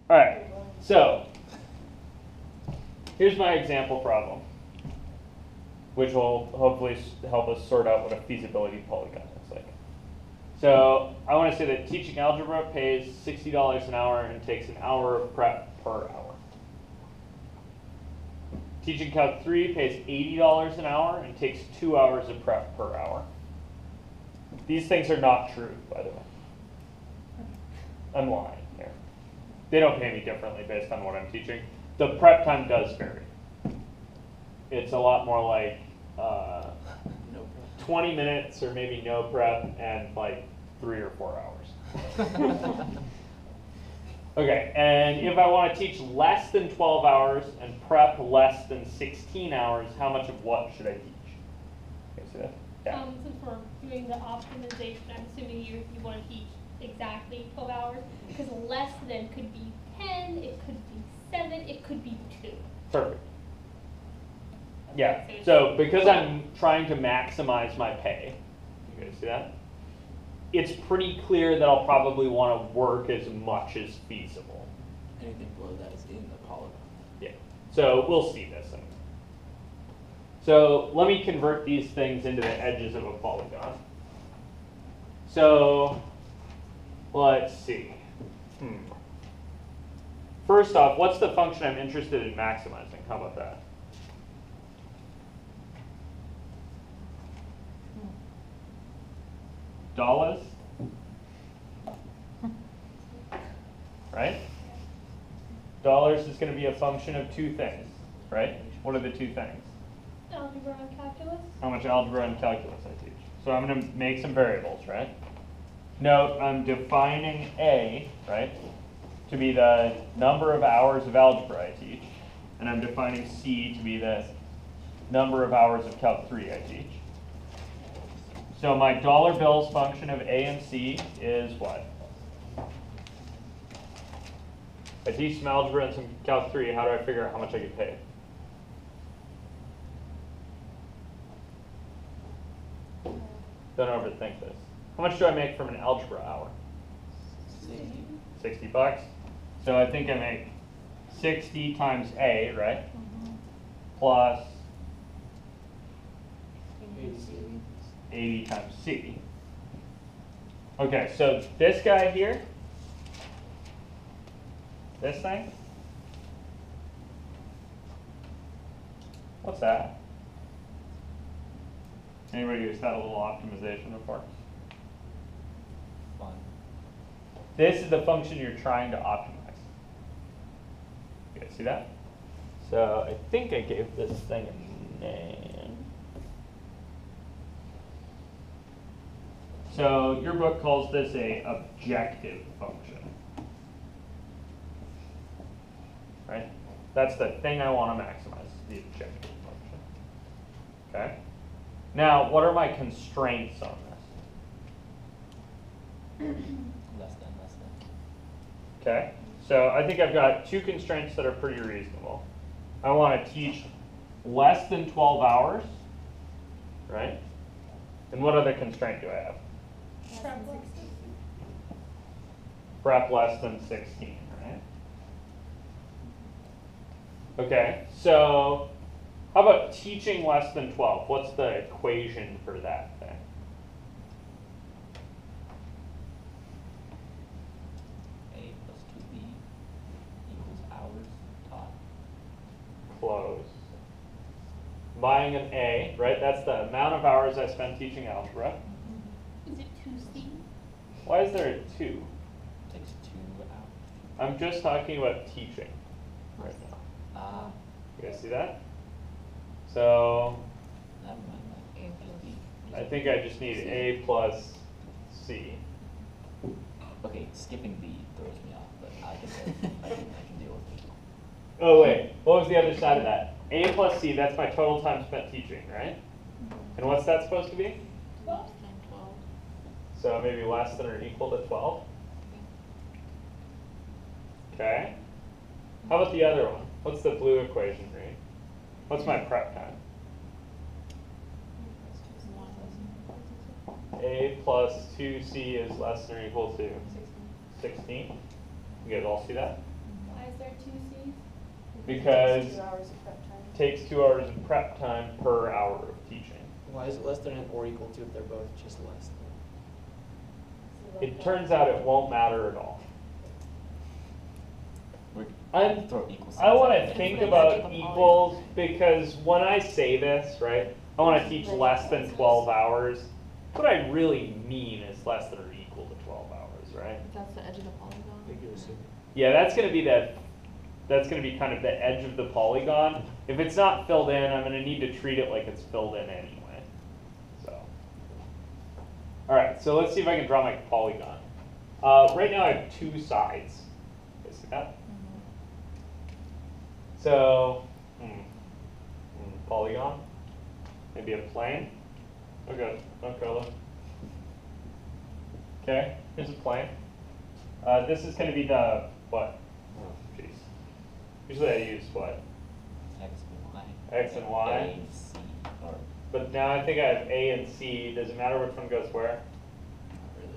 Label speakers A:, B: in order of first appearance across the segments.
A: All right, so here's my example problem, which will hopefully help us sort out what a feasibility polygon looks like. So I want to say that teaching algebra pays $60 an hour and takes an hour of prep per hour. Teaching Calc 3 pays $80 an hour and takes 2 hours of prep per hour. These things are not true, by the way. I'm lying here. They don't pay me differently based on what I'm teaching. The prep time does vary. It's a lot more like 20 minutes or maybe no prep and like 3 or 4 hours. Okay, and if I want to teach less than 12 hours and prep less than 16 hours, how much of what should I teach? Okay, so that, yeah.
B: Since we're doing the optimization, I'm assuming you want to teach exactly 12 hours, because less than could be 10, it could be 7, it could be 2.
A: Perfect. Yeah, so because I'm trying to maximize my pay, you guys see that? It's pretty clear that I'll probably want to work as much as feasible.
C: Anything below that is in the polygon.
A: Yeah, so we'll see this. So let me convert these things into the edges of a polygon. So let's see. First off, what's the function I'm interested in maximizing? How about that? Dollars, right? Dollars is going to be a function of two things, right? What are the two things?
B: Algebra and calculus.
A: How much algebra and calculus I teach. So I'm going to make some variables, right? Note, I'm defining A, right, to be the number of hours of algebra I teach, and I'm defining C to be the number of hours of Calc 3 I teach. So my dollar bills function of A and C is what? I teach some algebra and some Calc 3, how do I figure out how much I get paid? Don't overthink this. How much do I make from an algebra hour? 60 bucks. So I think I make 60 times A, right? Plus 80 times C. Okay, so this guy here, this thing, what's that? Anybody who's had a little optimization before?
C: Fun.
A: This is the function you're trying to optimize. You guys see that? So I think I gave this thing a name. So your book calls this a objective function. Right? That's the thing I want to maximize, the objective function. Okay? Now, what are my constraints on this?
C: Less than.
A: Okay, so I think I've got two constraints that are pretty reasonable. I want to teach less than 12 hours, right? And what other constraint do I have? Prep less than 16, right? Okay, so how about teaching less than 12? What's the equation for that thing?
C: A plus 2B equals hours taught.
A: Close. Buying an A, right? That's the amount of hours I spend teaching algebra.
B: Is it 2C?
A: Why is there a 2?
C: Takes 2 hours.
A: I'm just talking about teaching right now. You guys see that? So
C: Never mind. Like A plus B.
A: I think I just need A plus C.
C: Okay, skipping B throws me off, but I can deal with it.
A: Oh wait, what was the other side of that? A plus C, that's my total time spent teaching, right? And what's that supposed to be?
B: 12.
A: So maybe less than or equal to 12? Okay. How about the other one? What's the blue equation read? What's my prep time? A plus 2C is less than or equal to 16. You guys all see that?
D: there 2 C's?
A: Because
D: It's 2 hours of prep time.
A: it takes 2 hours of prep time per hour of teaching.
E: Why is it less than or equal to if they're both just less than?
A: It turns out it won't matter at all. I want to think about equals because when I say this, right, I want to teach less than 12 hours. What I really mean is less than or equal to 12 hours, right?
D: That's the edge of the polygon.
A: Yeah, that's going to be kind of the edge of the polygon. If it's not filled in, I'm going to need to treat it like it's filled in anyway. So, all right, so let's see if I can draw my polygon. Right now I have 2 sides. You see that? So, polygon, maybe a plane. Okay, okay, here's a plane. This is going to be the, what? Oh, jeez. Usually I use what?
C: X and Y.
A: X and Y.
C: A and C. Or
A: But now I think I have A and C. Does it matter which one goes where?
C: not really.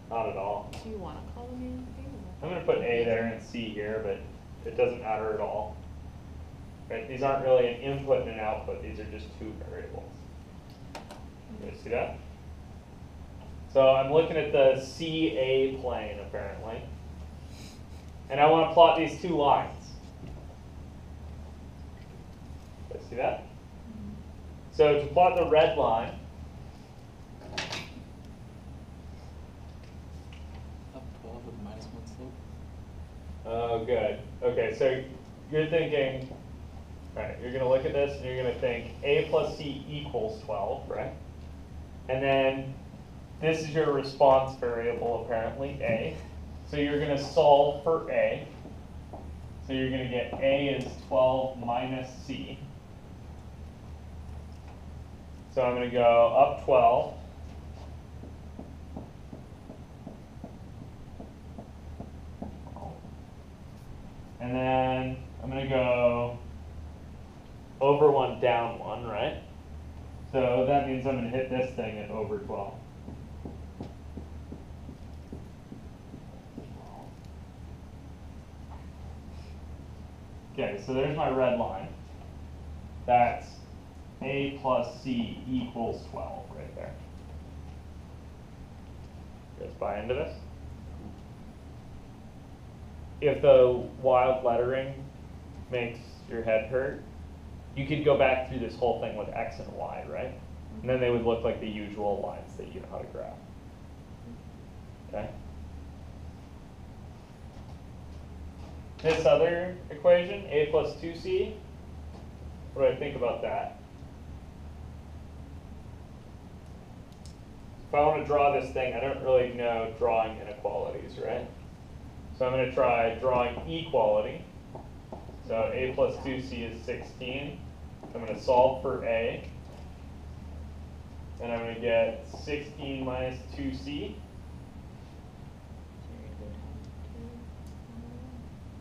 A: Not at all.
D: Do you want to call them anything?
A: I'm going to put A there and C here, but it doesn't matter at all. Right? These aren't really an input and an output. These are just 2 variables. You see that? So I'm looking at the CA plane, apparently. And I want to plot these 2 lines. You see that? So to plot the red line,
C: Up 12 with -1 slope.
A: oh, good. Okay, so you're thinking, right, you're going to look at this and you're going to think A plus C equals 12, right? And then this is your response variable, apparently, A. So you're going to solve for A. So you're going to get A is 12 minus C. So I'm going to go up 12. And then I'm going to go over 1, down 1, right? So that means I'm going to hit this thing at over 12. Okay, so there's my red line. That's A plus C equals 12 right there. You guys buy into this? If the wild lettering makes your head hurt, you could go back through this whole thing with X and Y, right? And then they would look like the usual lines that you know how to graph. Okay? This other equation, A plus 2C, what do I think about that? If I want to draw this thing, I don't really know drawing inequalities, right? So I'm going to try drawing equality. So A plus 2C is 16. I'm going to solve for A. And I'm going to get 16 minus 2C.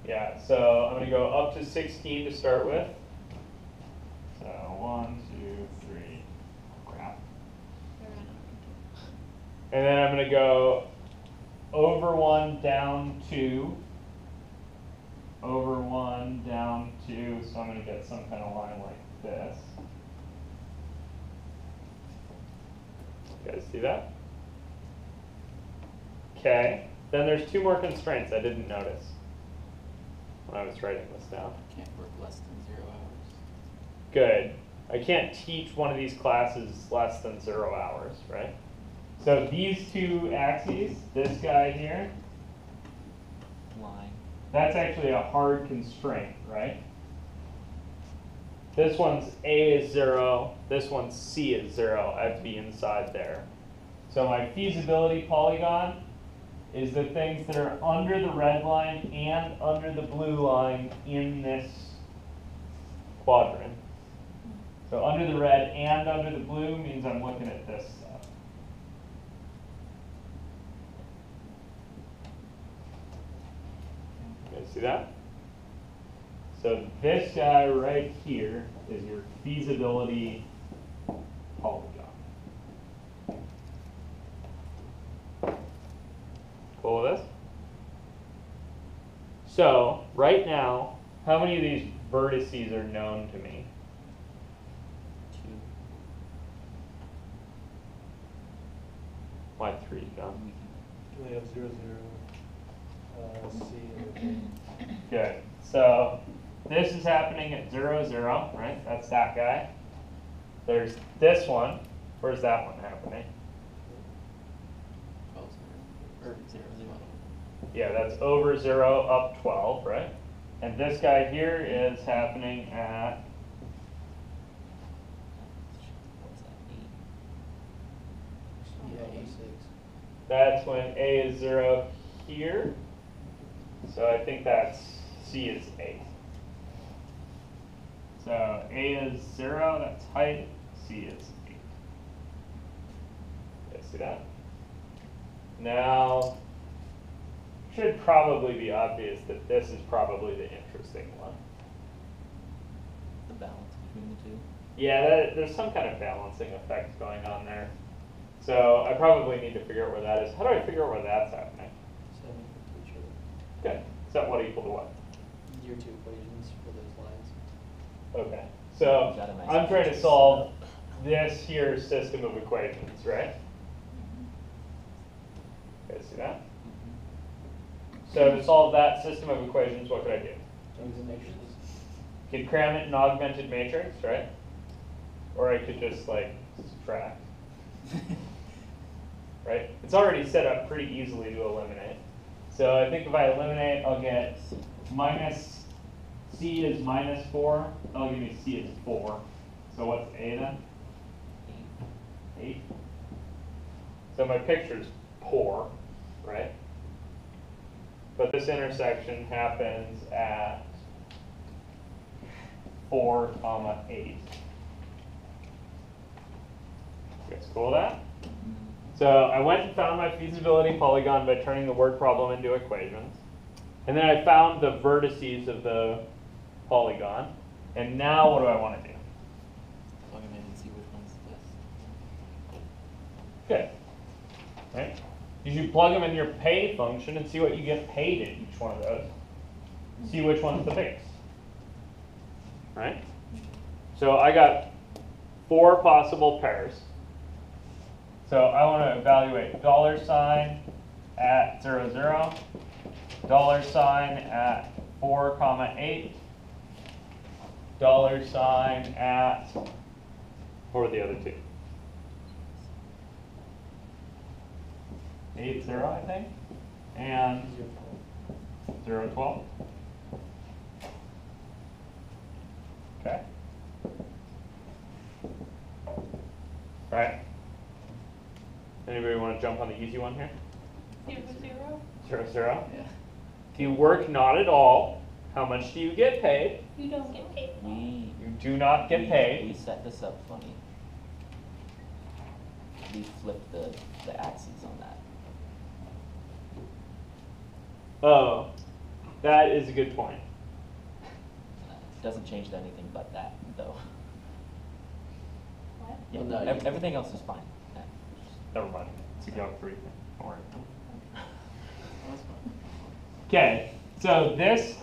A: Yeah, so I'm going to go up to 16 to start with. So 1, 2, 3, crap. And then I'm going to go over 1, down 2, over 1, down 2. So I'm going to get some kind of line like this. You guys see that? Okay. Then there's 2 more constraints I didn't notice when I was writing this down.
C: Can't work less than 0 hours.
A: Good. I can't teach one of these classes less than 0 hours, right? So these 2 axes, this guy here,
C: Line.
A: that's actually a hard constraint, right? This one's A is 0, this one's C is 0. I have to be inside there. So my feasibility polygon is the things that are under the red line and under the blue line in this quadrant. So under the red and under the blue means I'm looking at this stuff. You guys see that? So this guy right here is your feasibility polygon. Cool with this? So right now, how many of these vertices are known to me?
C: 2.
A: Why 3, John?
F: We have 0, 0, C, and
A: Good. So this is happening at 0, 0, right? That's that guy. There's this one. Where's that one happening?
C: Oh, 0, 0.
A: Yeah, that's over 0 up 12, right? And this guy here is happening at,
C: What's that?
E: Yeah, A6.
A: that's when A is 0 here. So I think that's C is 8. So A is 0, that's height, C is 8. Okay, see that? Now, should probably be obvious that this is probably the interesting one.
C: The balance between the two.
A: Yeah, there's some kind of balancing effect going on there. So I probably need to figure out where that is. How do I figure out where that's happening?
E: 7 for each other.
A: Good. Set what equal to what?
E: Your 2 equations for those lines.
A: Okay. So
C: Got a nice
A: I'm trying to
C: picture.
A: solve this here system of equations, right? Okay, see that? So to solve that system of equations, what could I do?
E: Use the matrices.
A: Could cram it in augmented matrix, right? Or I could just like subtract, right? It's already set up pretty easily to eliminate. So I think if I eliminate, I'll get minus C is minus 4. That'll give me C is 4. So what's A then? 8. So my picture's poor, right? But this intersection happens at 4, 8. You guys cool with that? So I went and found my feasibility polygon by turning the word problem into equations. And then I found the vertices of the polygon. And now what do I want to do?
C: Plug them in and see which one's this.
A: Good. Right? You should plug them in your pay function and see what you get paid in each one of those. See which one's the biggest. Right? So I got 4 possible pairs. So I want to evaluate $sign at 0, 0, $sign at 4, 8, $sign at, what were the other two? 8, 0, I think, and 0, 12. Okay. Right. Anybody want to jump on the easy one here?
B: 0, 0.
A: 0, 0.
C: Yeah.
A: If you work not at all, how much do you get paid?
B: You don't get paid.
C: We
A: You do not get
C: we
A: paid.
C: set this up funny. We flipped the axes on that.
A: Oh, that is a good point.
C: Doesn't change anything but that, though.
B: What?
C: Yeah,
E: Well, no, you-
C: everything else is fine. Yeah.
A: Never mind. It's a geometry thing. Don't worry. Okay, so this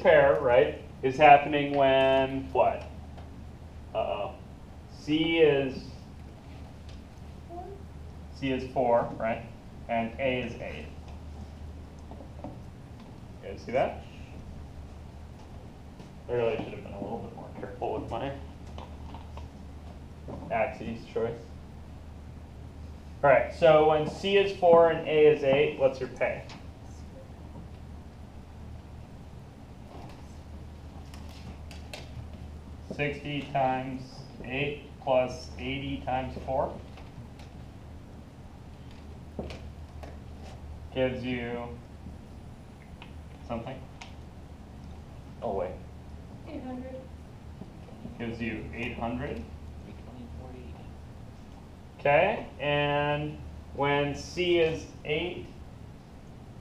A: pair, right, is happening when what? C is 4, right? And A is 8. You guys see that? I really should have been a little bit more careful with my axes choice. All right, so when C is 4 and A is 8, what's your pay? $60 times 8 plus 80 times 4 gives you something. Oh wait,
B: 800.
A: gives you 800.
C: 320, 40.
A: Okay, and when C is 8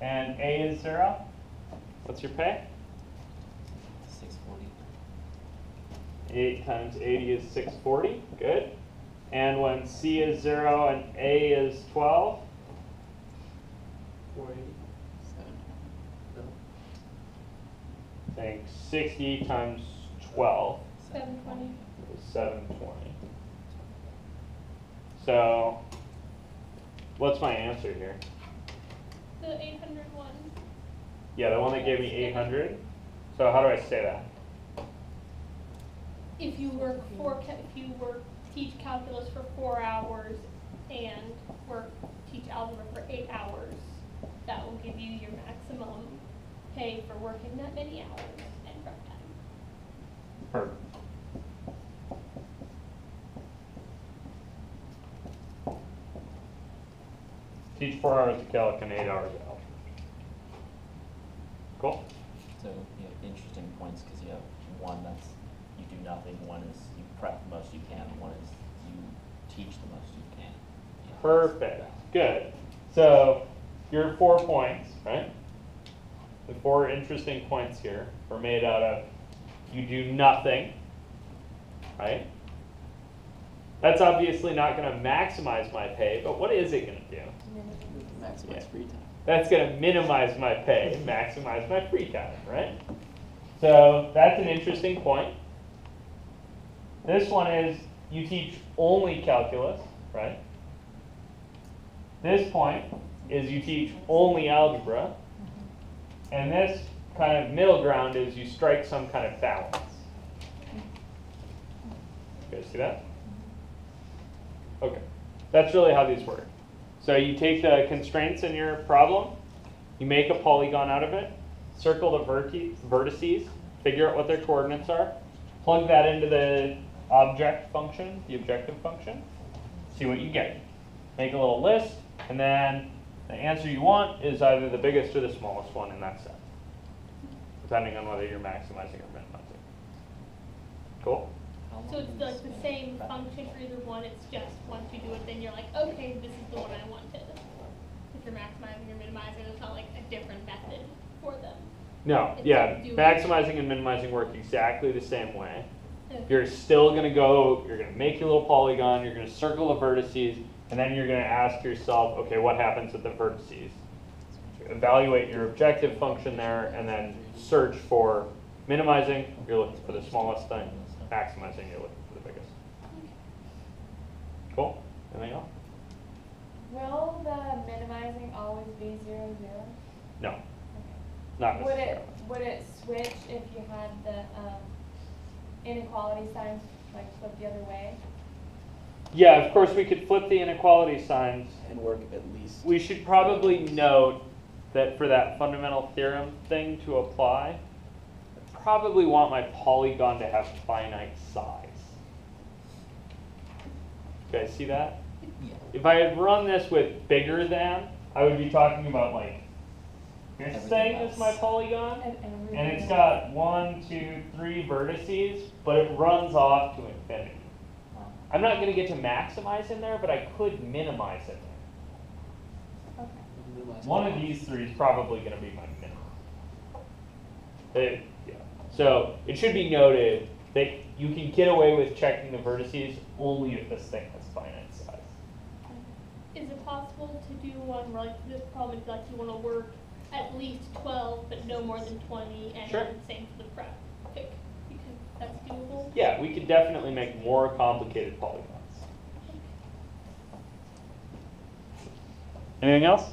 A: and A is 0, what's your pay?
C: 640.
A: 8 times 80 is 640, good. And when C is 0 and A is 12,
E: 480.
C: 7.
E: No,
A: think 60 times 12
B: 720.
A: is 720. So, what's my answer here?
B: The 800 one.
A: Yeah, the one that gave me 800. So how do I say that?
B: If you teach calculus for 4 hours and teach algebra for 8 hours, that will give you your maximum pay for working that many hours and prep time.
A: Perfect. Teach 4 hours of calc and 8 hours of algebra. Cool.
C: So you have interesting points because you have one that's you do nothing, one is you prep the most you can, one is you teach the most you can. Yeah.
A: Perfect. Good. So your 4 points, right? The 4 interesting points here are made out of you do nothing, right? That's obviously not going to maximize my pay, but what is it going to do?
C: Maximize free time.
A: That's going to minimize my pay, maximize my free time, right? So that's an interesting point. This one is you teach only calculus, right? This point is you teach only algebra. And this kind of middle ground is you strike some kind of balance. You guys see that? Okay. That's really how these work. So you take the constraints in your problem, you make a polygon out of it, circle the vertices, figure out what their coordinates are, plug that into the object function, the objective function, see what you get. Make a little list, and then the answer you want is either the biggest or the smallest one in that set, depending on whether you're maximizing or minimizing. Cool?
B: So it's like the same function for either one, it's just once you do it, then you're like, okay, this is the one I wanted. If you're maximizing or minimizing, it's not like a different method for them.
A: No,
B: It's
A: yeah,
B: like doing-
A: maximizing and minimizing work exactly the same way.
B: Okay.
A: You're still going to go, you're going to make your little polygon, you're going to circle the vertices, and then you're going to ask yourself, okay, what happens at the vertices? Evaluate your objective function there, and then search for minimizing, you're looking for the smallest thing, maximizing, you're looking for the biggest. Cool? Anything else?
D: Will the minimizing always be 0, 0?
A: No,
D: Okay.
A: not
D: Would
A: necessarily.
D: it switch if you had the inequality sign like flipped the other way?
A: Yeah, of course we could flip the inequality signs.
E: And work at least.
A: We should probably note that for that fundamental theorem thing to apply, I probably want my polygon to have finite size. You guys see that?
C: Yeah.
A: If I had run this with bigger than, I would be talking about like, this
C: Everything
A: thing
C: else.
A: is my polygon,
D: And
A: and it's got 1, 2, 3 vertices, but it runs off to infinity. I'm not going to get to maximize in there, but I could minimize in there.
D: Okay.
E: Minimize
A: One of
E: all.
A: these 3 is probably going to be my minimum. Yeah. So it should be noted that you can get away with checking the vertices only if this thing has finite size.
B: Is it possible to do one where like this problem is like you want to work at least 12 but no more than 20 and
A: Sure.
B: same for the prep pick? Because that's doable.
A: Yeah, we could definitely make more complicated polygons. Anything else?